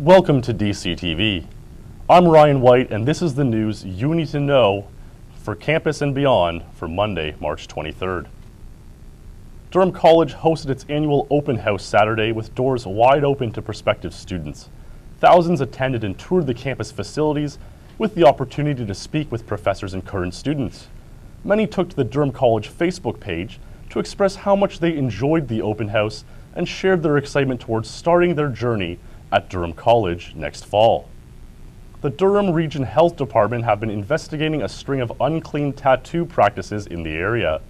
Welcome to DCTV. I'm Ryan White, and this is the news you need to know for campus and beyond for Monday, March 23rd. Durham College hosted its annual open house Saturday with doors wide open to prospective students. Thousands attended and toured the campus facilities with the opportunity to speak with professors and current students. Many took to the Durham College Facebook page to express how much they enjoyed the open house and shared their excitement towards starting their journey at Durham College next fall. The Durham Region Health Department have been investigating a string of unclean tattoo practices in the area.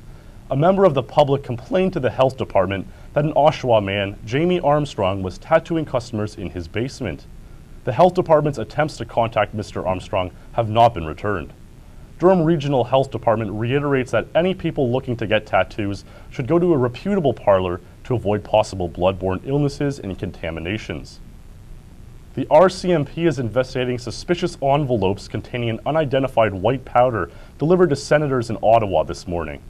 A member of the public complained to the health department that an Oshawa man, Jamie Armstrong, was tattooing customers in his basement. The health department's attempts to contact Mr. Armstrong have not been returned. Durham Regional Health Department reiterates that any people looking to get tattoos should go to a reputable parlor to avoid possible bloodborne illnesses and contaminations. The RCMP is investigating suspicious envelopes containing an unidentified white powder delivered to senators in Ottawa this morning.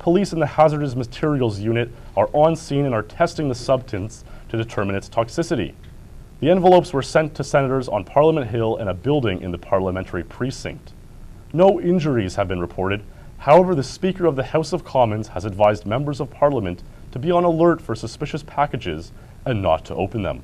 Police in the Hazardous Materials Unit are on scene and are testing the substance to determine its toxicity. The envelopes were sent to senators on Parliament Hill and a building in the parliamentary precinct. No injuries have been reported. However, the Speaker of the House of Commons has advised members of Parliament to be on alert for suspicious packages and not to open them.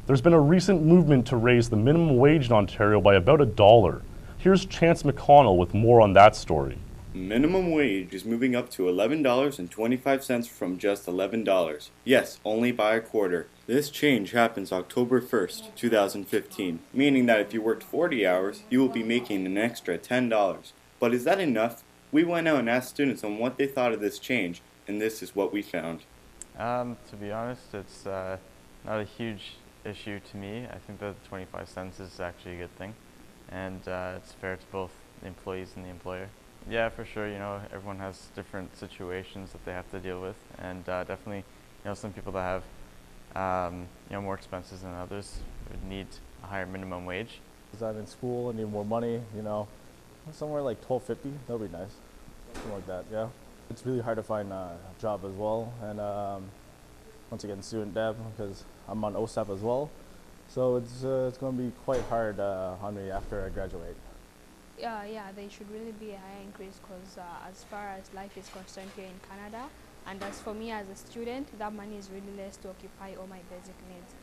There's been a recent movement to raise the minimum wage in Ontario by about $1. Here's Chance McConnell with more on that story. Minimum wage is moving up to $11.25 from just $11. Yes, only by a quarter. This change happens October 1st, 2015, meaning that if you worked 40 hours, you will be making an extra $10. But is that enough? We went out and asked students on what they thought of this change, and this is what we found. To be honest, it's not a huge issue to me. I think that 25 cents is actually a good thing, and it's fair to both the employees and the employer. Yeah, for sure, everyone has different situations that they have to deal with, and definitely, some people that have, more expenses than others would need a higher minimum wage. Because I'm in school and need more money, somewhere like $12.50, that would be nice, something like that, yeah. It's really hard to find a job as well, and once again, student debt, because I'm on OSAP as well, so it's going to be quite hard on me after I graduate. Yeah, there should really be a higher increase because as far as life is concerned here in Canada, and as for me as a student, that money is really less to occupy all my basic needs.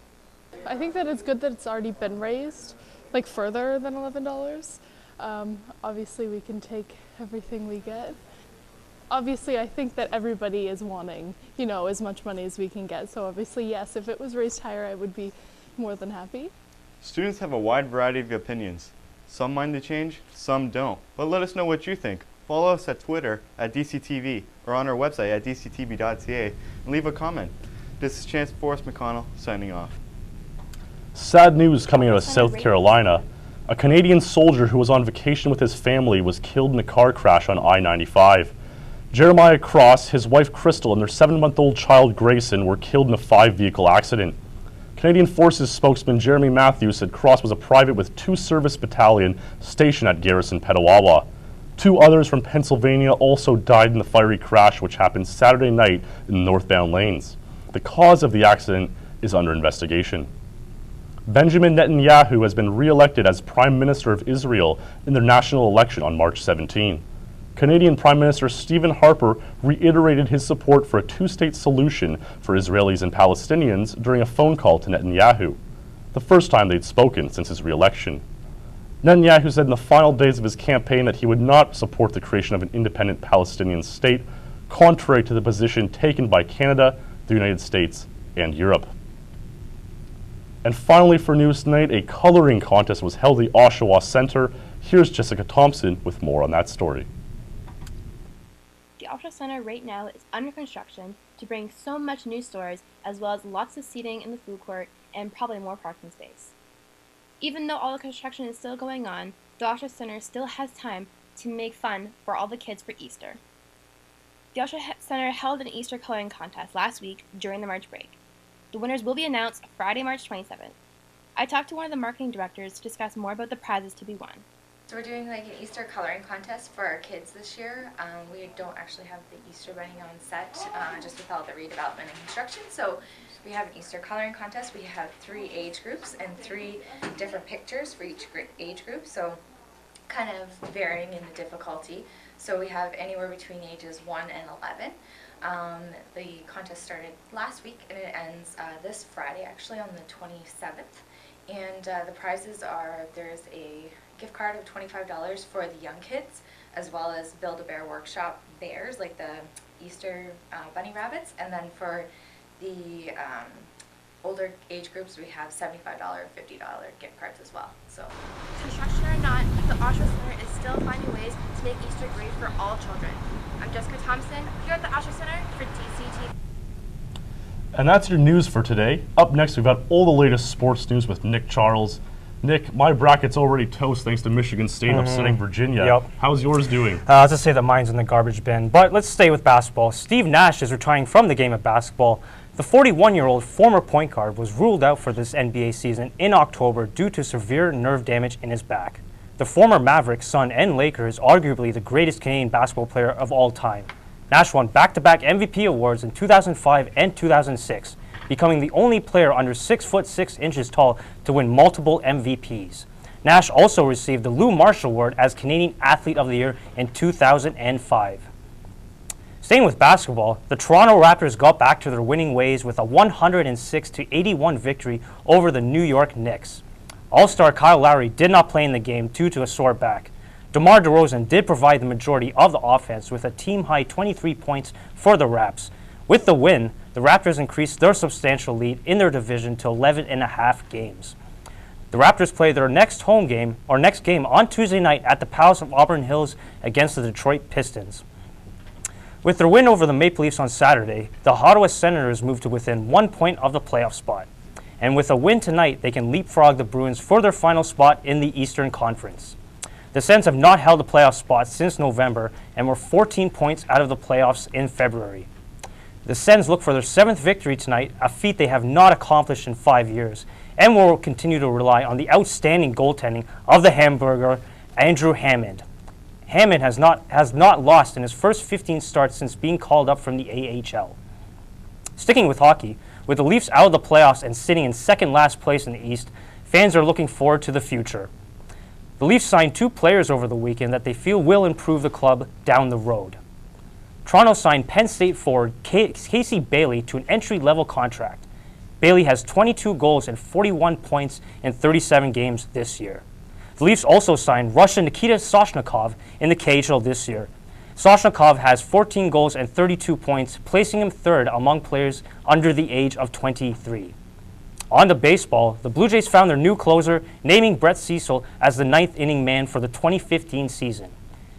I think that it's good that it's already been raised, like further than $11. Obviously we can take everything we get. Obviously I think that everybody is wanting, as much money as we can get. So obviously yes, if it was raised higher, I would be more than happy. Students have a wide variety of opinions. Some mind the change, some don't. But let us know what you think. Follow us at Twitter at DCTV or on our website at dctv.ca and leave a comment. This is Chance Forrest McConnell signing off. Sad news coming out of South Carolina. A Canadian soldier who was on vacation with his family was killed in a car crash on I-95. Jeremiah Cross, his wife Crystal, and their 7-month-old child Grayson were killed in a 5-vehicle accident. Canadian Forces spokesman Jeremy Matthews said Cross was a private with 2 service battalion stationed at Garrison Petawawa. 2 others from Pennsylvania also died in the fiery crash which happened Saturday night in the northbound lanes. The cause of the accident is under investigation. Benjamin Netanyahu has been re-elected as Prime Minister of Israel in their national election on March 17. Canadian Prime Minister Stephen Harper reiterated his support for a 2-state solution for Israelis and Palestinians during a phone call to Netanyahu, the first time they'd spoken since his re-election. Netanyahu said in the final days of his campaign that he would not support the creation of an independent Palestinian state, contrary to the position taken by Canada, the United States, and Europe. And finally for news tonight, a coloring contest was held at the Oshawa Centre. Here's Jessica Thompson with more on that story. The Oshawa Centre right now is under construction to bring so much new stores as well as lots of seating in the food court and probably more parking space. Even though all the construction is still going on, the Oshawa Centre still has time to make fun for all the kids for Easter. The Oshawa Centre held an Easter coloring contest last week during the March break. The winners will be announced Friday, March 27th. I talked to one of the marketing directors to discuss more about the prizes to be won. So we're doing like an Easter coloring contest for our kids this year. We don't actually have the Easter bunny on set, just with all the redevelopment and construction. So we have an Easter coloring contest. We have 3 age groups and 3 different pictures for each age group. So kind of varying in the difficulty. So we have anywhere between ages 1 and 11. The contest started last week and it ends this Friday, actually on the 27th. And the prizes are, there's a gift card of $25 for the young kids, as well as Build-A-Bear Workshop bears, like the Easter bunny rabbits. And then for the older age groups, we have $75 or $50 gift cards as well. So, Construction or not, the Oshawa Center is still finding ways to make Easter great for all children. I'm Jessica Thompson here at the Oshawa Center for DCTV. And that's your news for today. Up next, we've got all the latest sports news with Nick Charles. Nick, my bracket's already toast thanks to Michigan State upsetting Virginia. Yep. How's yours doing? I'll just say that mine's in the garbage bin. But let's stay with basketball. Steve Nash is retiring from the game of basketball. The 41-year-old former point guard was ruled out for this NBA season in October due to severe nerve damage in his back. The former Maverick, Sun, and Laker is arguably the greatest Canadian basketball player of all time. Nash won back-to-back MVP awards in 2005 and 2006, becoming the only player under 6'6" tall to win multiple MVPs. Nash also received the Lou Marshall Award as Canadian Athlete of the Year in 2005. Staying with basketball, the Toronto Raptors got back to their winning ways with a 106-81 victory over the New York Knicks. All-star Kyle Lowry did not play in the game due to a sore back. DeMar DeRozan did provide the majority of the offense with a team-high 23 points for the Raps. With the win, the Raptors increased their substantial lead in their division to 11.5 games. The Raptors play their next game on Tuesday night at the Palace of Auburn Hills against the Detroit Pistons. With their win over the Maple Leafs on Saturday, the Ottawa Senators moved to within 1 point of the playoff spot. And with a win tonight, they can leapfrog the Bruins for their final spot in the Eastern Conference. The Sens have not held a playoff spot since November and were 14 points out of the playoffs in February. The Sens look for their 7th victory tonight, a feat they have not accomplished in 5 years, and will continue to rely on the outstanding goaltending of the Hamburger, Andrew Hammond. Hammond has not lost in his first 15 starts since being called up from the AHL. Sticking with hockey, with the Leafs out of the playoffs and sitting in second-last place in the East, fans are looking forward to the future. The Leafs signed 2 players over the weekend that they feel will improve the club down the road. Toronto signed Penn State forward Casey Bailey to an entry-level contract. Bailey has 22 goals and 41 points in 37 games this year. The Leafs also signed Russian Nikita Soshnikov in the KHL this year. Soshnikov has 14 goals and 32 points, placing him 3rd among players under the age of 23. On to baseball, the Blue Jays found their new closer, naming Brett Cecil as the 9th inning man for the 2015 season.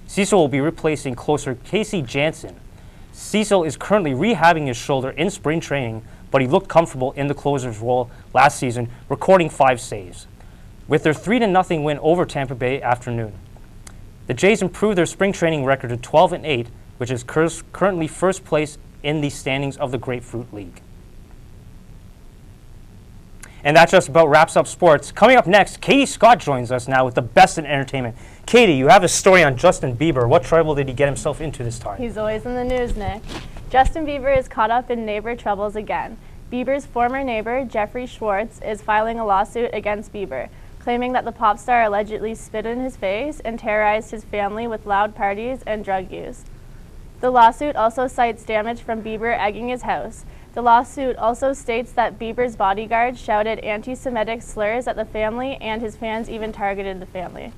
Cecil will be replacing closer Casey Janssen. Cecil is currently rehabbing his shoulder in spring training, but he looked comfortable in the closer's role last season, recording 5 saves. With their 3-0 win over Tampa Bay afternoon, the Jays improved their spring training record to 12-8, which is currently first place in the standings of the Grapefruit League. And that just about wraps up sports. Coming up next, Katie Scott joins us now with the best in entertainment. Katie, you have a story on Justin Bieber. What trouble did he get himself into this time? He's always in the news, Nick. Justin Bieber is caught up in neighbor troubles again. Bieber's former neighbor, Jeffrey Schwartz, is filing a lawsuit against Bieber, claiming that the pop star allegedly spit in his face and terrorized his family with loud parties and drug use. The lawsuit also cites damage from Bieber egging his house. The lawsuit also states that Bieber's bodyguards shouted anti-Semitic slurs at the family and his fans even targeted the family.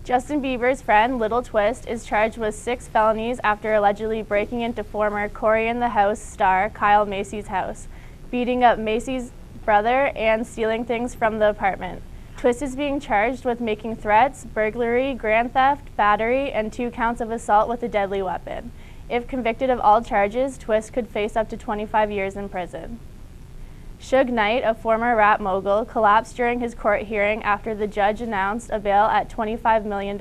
Justin Bieber's friend, Little Twist, is charged with 6 felonies after allegedly breaking into former Corey in the House star Kyle Macy's house, beating up Macy's brother, and stealing things from the apartment. Twist is being charged with making threats, burglary, grand theft, battery, and 2 counts of assault with a deadly weapon. If convicted of all charges, Twist could face up to 25 years in prison. Suge Knight, a former rap mogul, collapsed during his court hearing after the judge announced a bail at $25 million.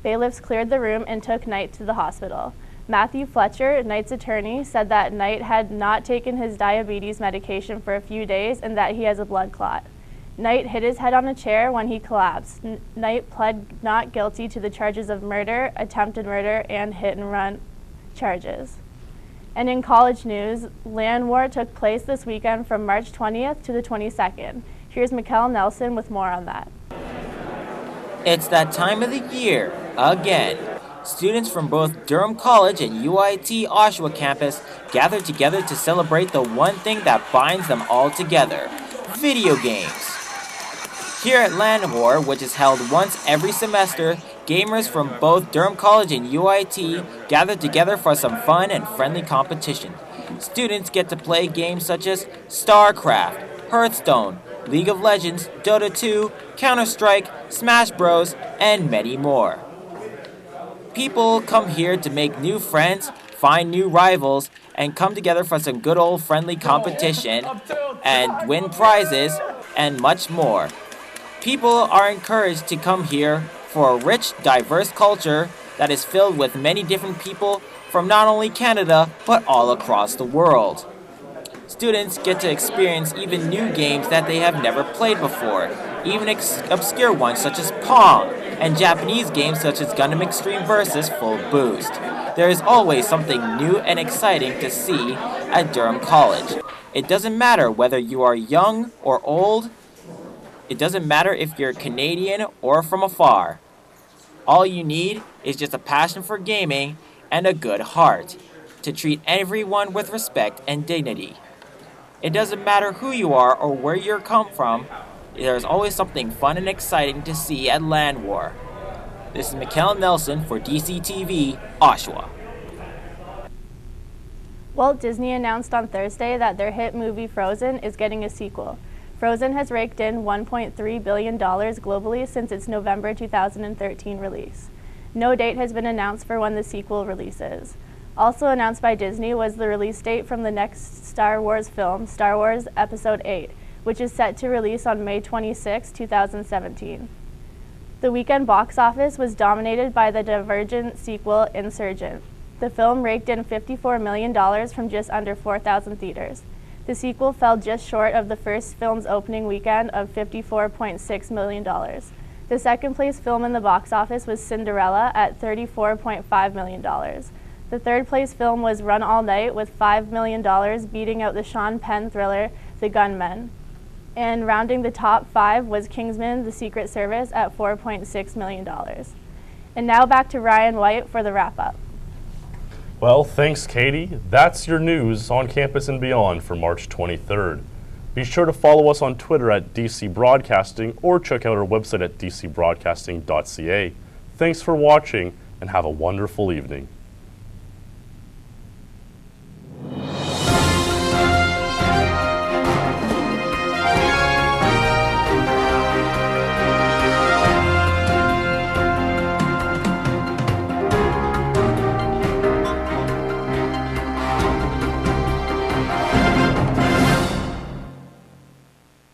Bailiffs cleared the room and took Knight to the hospital. Matthew Fletcher, Knight's attorney, said that Knight had not taken his diabetes medication for a few days and that he has a blood clot. Knight hit his head on a chair when he collapsed. Knight pled not guilty to the charges of murder, attempted murder, and hit-and-run charges. And in college news, land war took place this weekend from March 20th to the 22nd. Here's Mikkel Nelson with more on that. It's that time of the year, again. Students from both Durham College and UIT Oshawa campus gather together to celebrate the one thing that binds them all together, video games. Here at Land War, which is held once every semester, gamers from both Durham College and UIT gather together for some fun and friendly competition. Students get to play games such as StarCraft, Hearthstone, League of Legends, Dota 2, Counter-Strike, Smash Bros, and many more. People come here to make new friends, find new rivals, and come together for some good old friendly competition, and win prizes, and much more. People are encouraged to come here for a rich, diverse culture that is filled with many different people from not only Canada, but all across the world. Students get to experience even new games that they have never played before, even obscure ones such as Pong, and Japanese games such as Gundam Extreme Versus Full Boost. There is always something new and exciting to see at Durham College. It doesn't matter whether you are young or old. It doesn't matter if you're Canadian or from afar. All you need is just a passion for gaming and a good heart to treat everyone with respect and dignity. It doesn't matter who you are or where you come from, there's always something fun and exciting to see at Land War. This is Mikkel Nelson for DCTV, Oshawa. Walt Disney announced on Thursday that their hit movie Frozen is getting a sequel. Frozen has raked in $1.3 billion globally since its November 2013 release. No date has been announced for when the sequel releases. Also announced by Disney was the release date from the next Star Wars film, Star Wars Episode 8, which is set to release on May 26, 2017. The weekend box office was dominated by the Divergent sequel, Insurgent. The film raked in $54 million from just under 4,000 theaters. The sequel fell just short of the first film's opening weekend of $54.6 million. The second-place film in the box office was Cinderella at $34.5 million. The third-place film was Run All Night with $5 million, beating out the Sean Penn thriller The Gunman. And rounding the top five was Kingsman: The Secret Service at $4.6 million. And now back to Ryan White for the wrap-up. Well, thanks, Katie. That's your news on campus and beyond for March 23rd. Be sure to follow us on Twitter at DC Broadcasting or check out our website at dcbroadcasting.ca. Thanks for watching and have a wonderful evening.